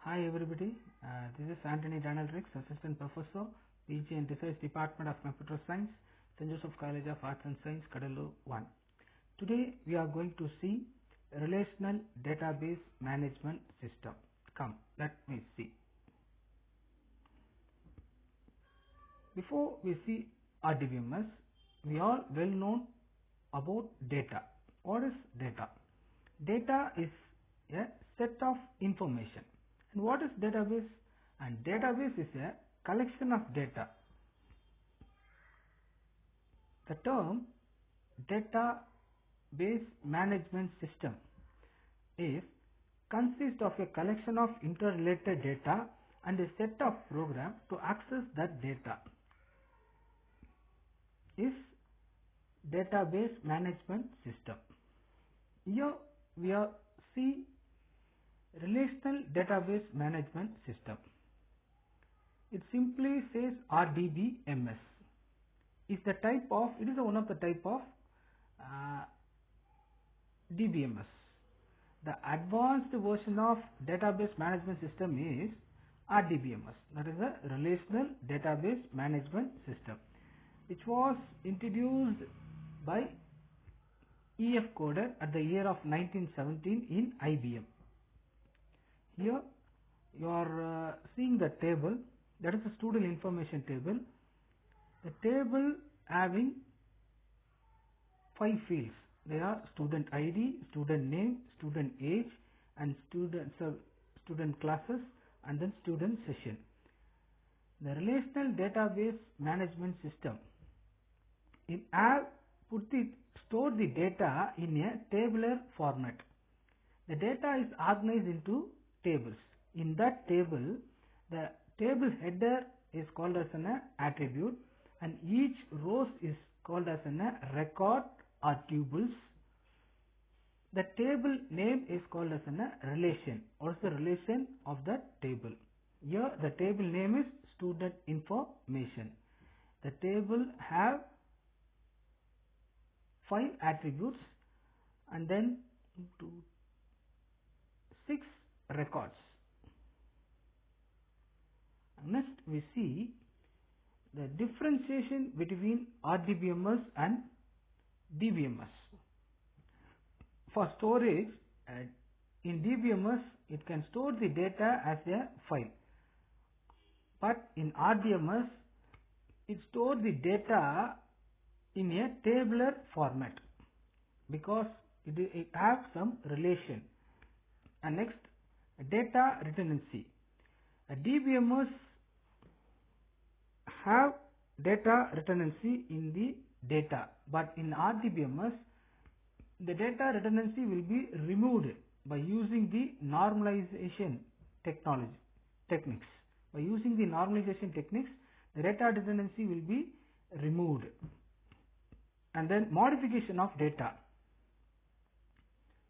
Hi everybody, this is Anthony Daniel Ricks, Assistant Professor, PG and Research Department of Computer Science, St. Joseph College of Arts and Science, Kadalur 1. Today we are going to see Relational Database Management System. Come, let me see. Before we see RDBMS, we are well known about data. What is data? Data is a set of information. And what is database? And database is a collection of data. The term database management system is consists of a collection of interrelated data and a set of programs to access that data. Is database management system. Here we are see Relational Database Management System. It simply says RDBMS. It is one of the type of DBMS. The advanced version of database management system is RDBMS, that is a Relational Database Management System, which was introduced by E.F. Coder at the year of 1917 in IBM. Here you are seeing the table, that is the student information table. The table having 5 fields. They are student ID, student name, student age, and student classes, and then student session. The Relational Database Management System, it store the data in a tabular format. The data is organized into tables. In that table, the table header is called as an attribute, and each rows is called as an record or tuple. The table name is called as an relation. What is the relation of the table? Here the table name is student information. The table have 5 attributes and then 6 records. Next we see the differentiation between RDBMS and DBMS. For storage, in DBMS it can store the data as a file, but in RDBMS it stores the data in a tabular format because it has some relation. And next, data redundancy. A DBMS have data redundancy in the data, but in RDBMS the data redundancy will be removed by using the normalization techniques. By using the normalization techniques, the data redundancy will be removed. And then modification of data.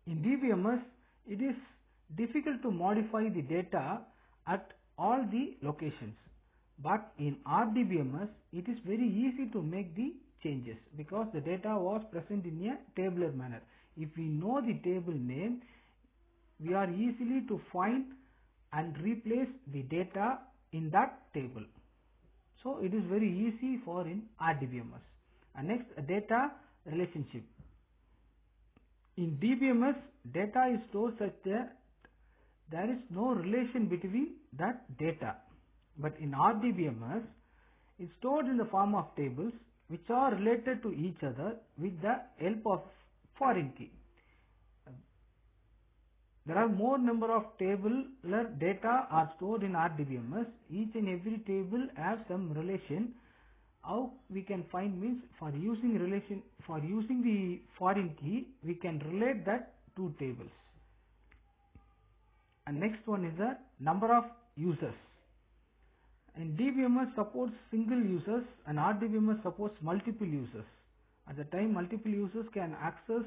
In DBMS, it is difficult to modify the data at all the locations, but in RDBMS it is very easy to make the changes because the data was present in a tabular manner. If we know the table name, we are easily to find and replace the data in that table. So it is very easy for in RDBMS. And next, data relationship. In DBMS, data is stored such that there is no relation between that data, but in RDBMS it is stored in the form of tables which are related to each other with the help of foreign key. There are more number of tabular data are stored in RDBMS. Each and every table has some relation. How we can find means for using the foreign key, we can relate that two tables. And next one is the number of users. And DBMS supports single users and RDBMS supports multiple users. At the time, multiple users can access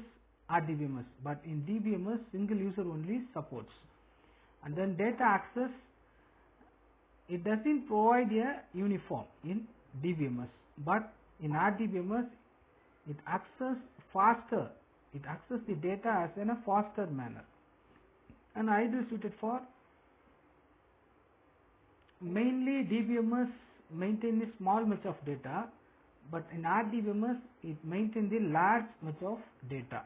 RDBMS, but in DBMS single user only supports. And then data access, it doesn't provide a uniform in DBMS, but in RDBMS it access faster. It access the data as in a faster manner. And ideal suited for Mainly DBMS maintain a small much of data, but in RDBMS it maintain the large much of data.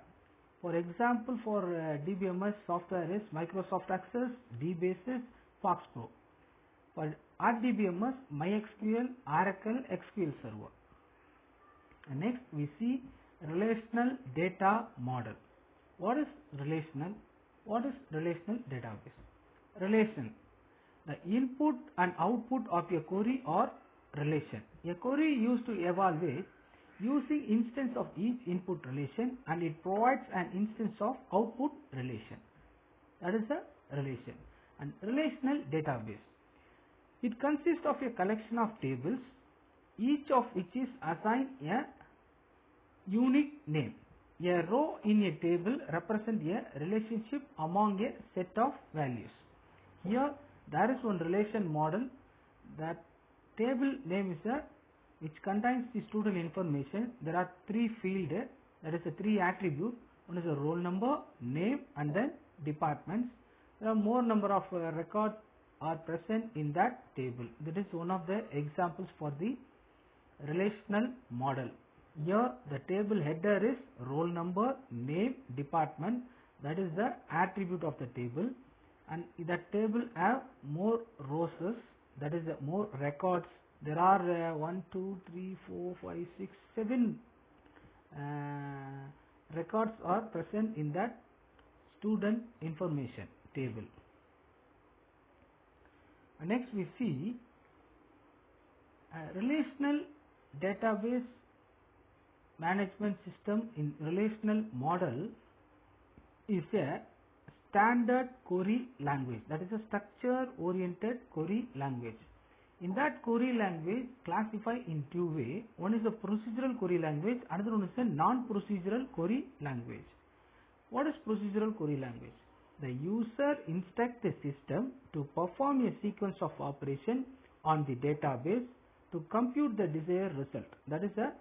For example, for DBMS software is Microsoft Access, DBasis, FoxPro. For RDBMS, MySQL, Oracle, SQL Server. And next we see relational data model. What is relational? What is relational database? Relation. The input and output of a query or relation. A query used to evaluate using instance of each input relation, and it provides an instance of output relation. That is a relation. And relational database. It consists of a collection of tables, each of which is assigned a unique name. A row in a table represents a relationship among a set of values. Here there is one relation model. That table name is which contains the student information. There are three fields, that is a three attributes. One is a roll number, name, and then departments. There are more number of records are present in that table. That is one of the examples for the relational model. Here the table header is roll number, name, department. That is the attribute of the table, and that table have more rows, that is more records. There are 1, 2, 3, 4, 5, 6, 7 records are present in that student information table. Next we see relational database management system in relational model is a standard query language. That is a structure oriented query language. In that query language classify in two ways. One is a procedural query language, another one is a non-procedural query language. What is procedural query language? The user instructs the system to perform a sequence of operation on the database to compute the desired result. That is a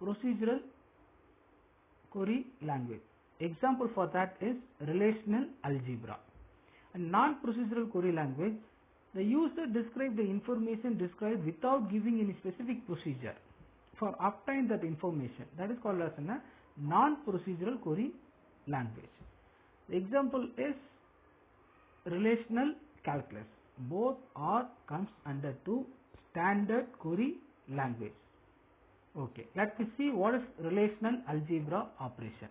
procedural query language. Example for that is relational algebra. A non-procedural query language, the user describes the information described without giving any specific procedure for obtain that information. That is called as a non-procedural query language. The example is relational calculus. Both are comes under to standard query language. Okay, let me see what is relational algebra operation.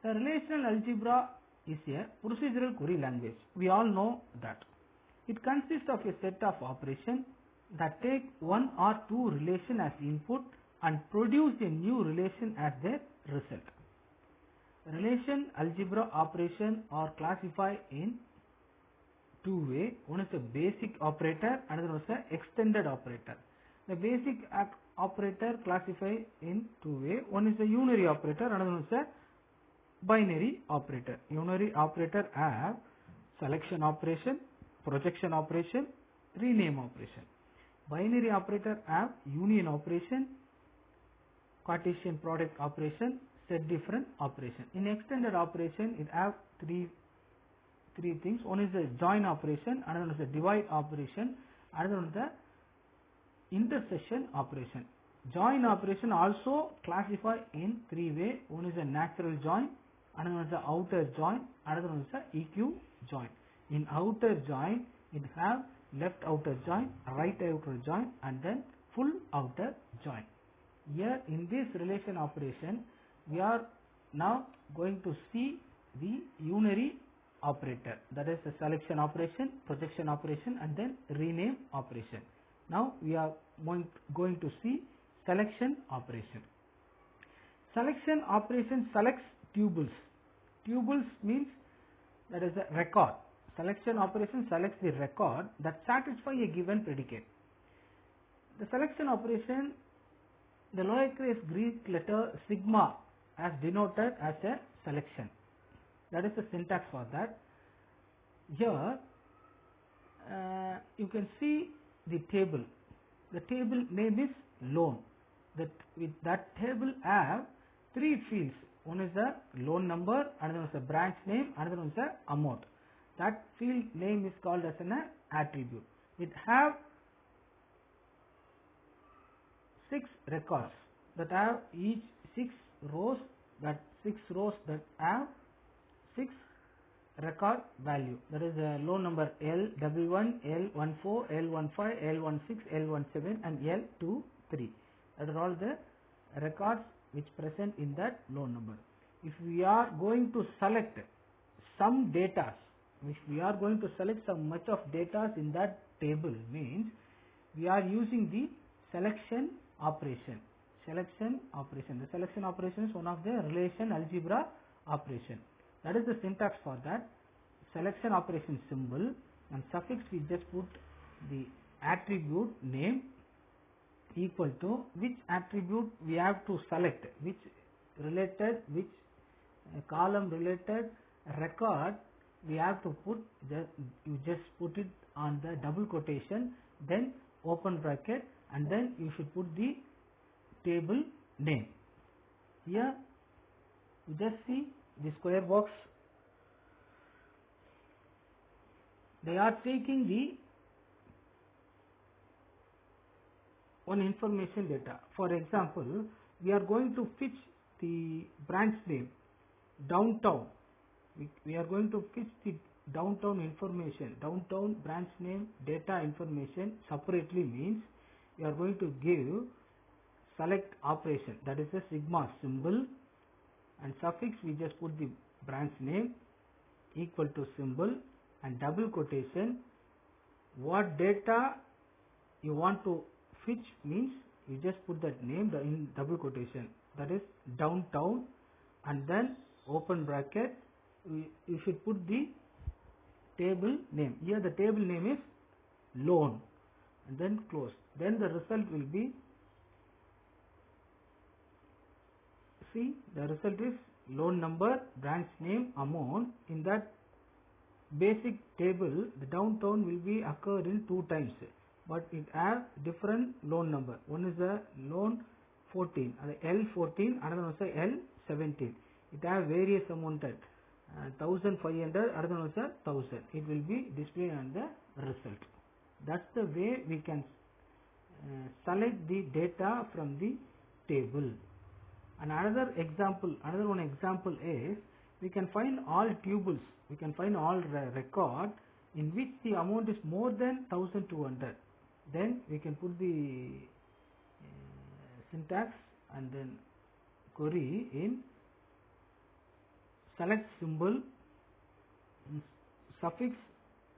The relational algebra is a procedural query language. We all know that. It consists of a set of operations that take one or two relation as input and produce a new relation as their result. Relation algebra operation are classified in two ways. One is a basic operator, another one is an extended operator. The basic operator classified in two ways. One is a unary operator, another one is a binary operator. Unary operator have selection operation, projection operation, rename operation. Binary operator have union operation, Cartesian product operation, set different operation. In extended operation it have three things. One is a join operation, another one is a divide operation, another one is the intersection operation. Join operation also classified in three ways. One is a natural join, another one is the outer join, another one is the EQ join. In outer join it have left outer join, right outer join, and then full outer join. Here in this relation operation we are now going to see the unary operator, that is the selection operation, projection operation, and then rename operation. Now we are going to see selection operation. Selection operation selects tuple. Tuples means that is a record. Selection operation selects the record that satisfy a given predicate. The selection operation, the lowercase Greek letter sigma as denoted as a selection. That is the syntax for that. Here you can see the table. The table name is loan. That with that table have three fields. One is the loan number, another one is the branch name, another one is the amount. That field name is called as an attribute. It have 6 records that have each 6 rows, that 6 rows that have 6 record value, that is a loan number L11, L14, L15, L16, L17 and L23. That are all the records which present in that loan number. If we are going to select some data, if we are going to select some much of data in that table, means we are using the selection operation. Selection operation. The selection operation is one of the relation algebra operation. That is the syntax for that. Selection operation symbol, and suffix we just put the attribute name equal to which attribute we have to select, which related, which column related record we have to put, you just put it on the double quotation, then open bracket, and then you should put the table name. Here you just see the square box. They are taking the one information data. For example, we are going to fetch the branch name downtown. We are going to fetch the downtown information, downtown branch name data information separately, means we are going to give select operation, that is a sigma symbol, and suffix we just put the branch name equal to symbol and double quotation. What data you want to fetch means you just put that name in double quotation, that is downtown, and then open bracket, you should put the table name. Here the table name is loan, and then close. Then the result will be, see, the result is loan number, branch name, amount. In that basic table, the downtown will be occurred in 2 times, but it has different loan number. One is a loan 14, L14, another one is a L17. It has various amounted, 1500, another one is a 1000. It will be displayed on the result. That's the way we can select the data from the table. And another one example is, we can find all tubles, we can find all record in which the amount is more than 1200. Then we can put the syntax and then query in select symbol, suffix,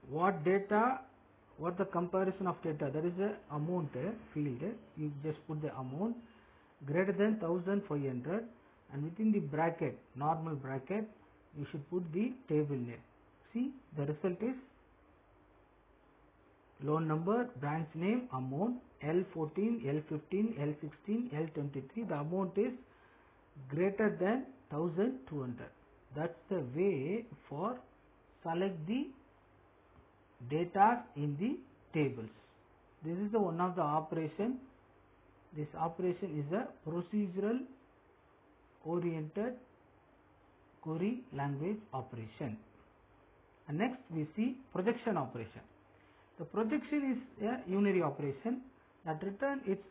what data, what the comparison of data, that is a amount field, you just put the amount greater than 1500, and within the bracket, normal bracket, you should put the table name. See, the result is loan number, branch name, amount, L14, L15, L16, L23. The amount is greater than 1200. That's the way for select the data in the tables. This is the one of the operation. This operation is a procedural oriented query language operation. And next we see projection operation. The projection is a unary operation that return its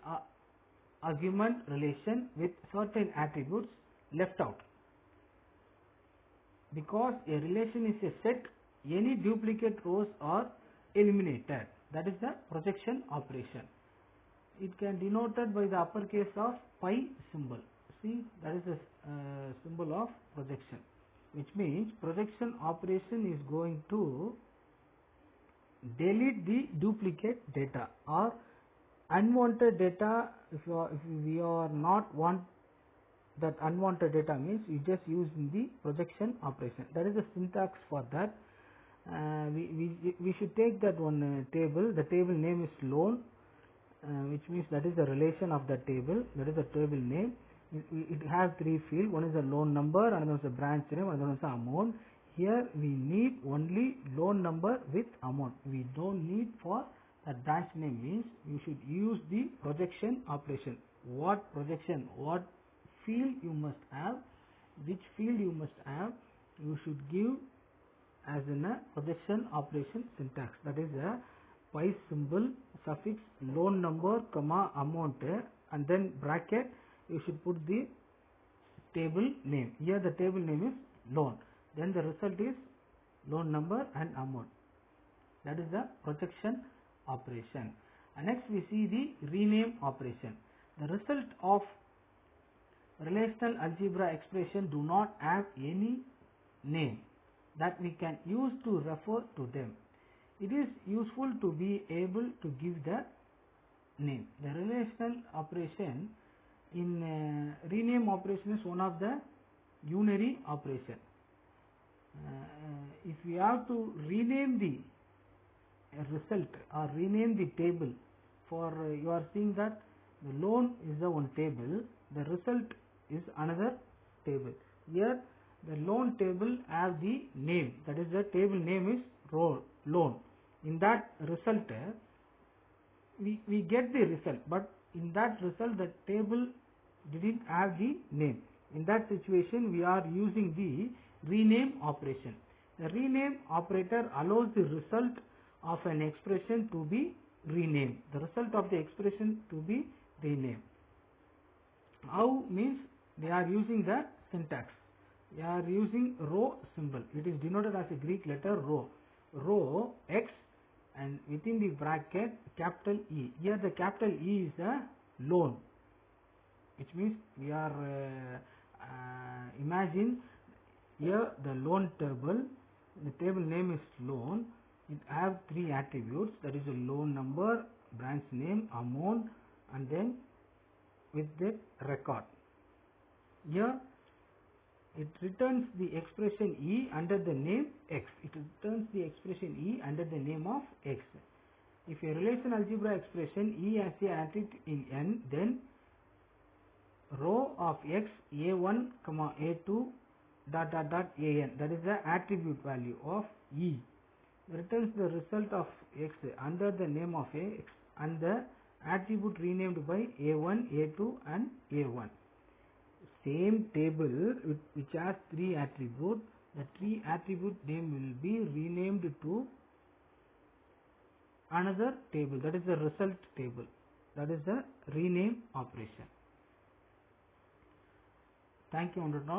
argument relation with certain attributes left out. Because a relation is a set, any duplicate rows are eliminated. That is the projection operation. It can denoted by the uppercase of pi symbol. See, that is the symbol of projection, which means projection operation is going to delete the duplicate data or unwanted data. If we are not want that unwanted data, means you just use in the projection operation. That is the syntax for that. We should take that one table. The table name is loan, which means that is the relation of the table. That is the table name. It has 3 fields. One is the loan number, another is the branch name, another one is the amount. Here we need only loan number with amount. We don't need for that branch name, means you should use the projection operation. What projection, what field you must have, which field you must have, you should give as in a projection operation syntax. That is spice symbol, suffix, loan number, comma, amount, and then bracket. You should put the table name. Here the table name is loan. Then the result is loan number and amount. That is the projection operation. And next we see the rename operation. The result of relational algebra expression do not have any name that we can use to refer to them. It is useful to be able to give the name. The relational operation in rename operation is one of the unary operation. If we have to rename the result or rename the table, for you are seeing that the loan is the one table, the result is another table. Here the loan table have the name, that is the table name is loan. In that result we get the result, but in that result the table didn't have the name. In that situation we are using the rename operation. The rename operator allows the result of an expression to be renamed. The result of the expression to be renamed. How means they are using the syntax. They are using rho symbol. It is denoted as a Greek letter rho. Rho X and within the bracket capital E. Here the capital E is a loan, which means we are imagine here the loan table. The table name is loan. It have three attributes, that is a loan number, branch name, amount, and then with the record. Here it returns the expression E under the name X. It returns the expression E under the name of X. If a relational algebra expression E has a attribute in N, then row of X A1, A2 dot dot dot AN, that is the attribute value of E, returns the result of X under the name of X and the attribute renamed by A1, A2 and A1. Same table which has three attributes, the three attribute name will be renamed to another table, that is the result table. That is the rename operation. Thank you one and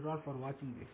all for watching this.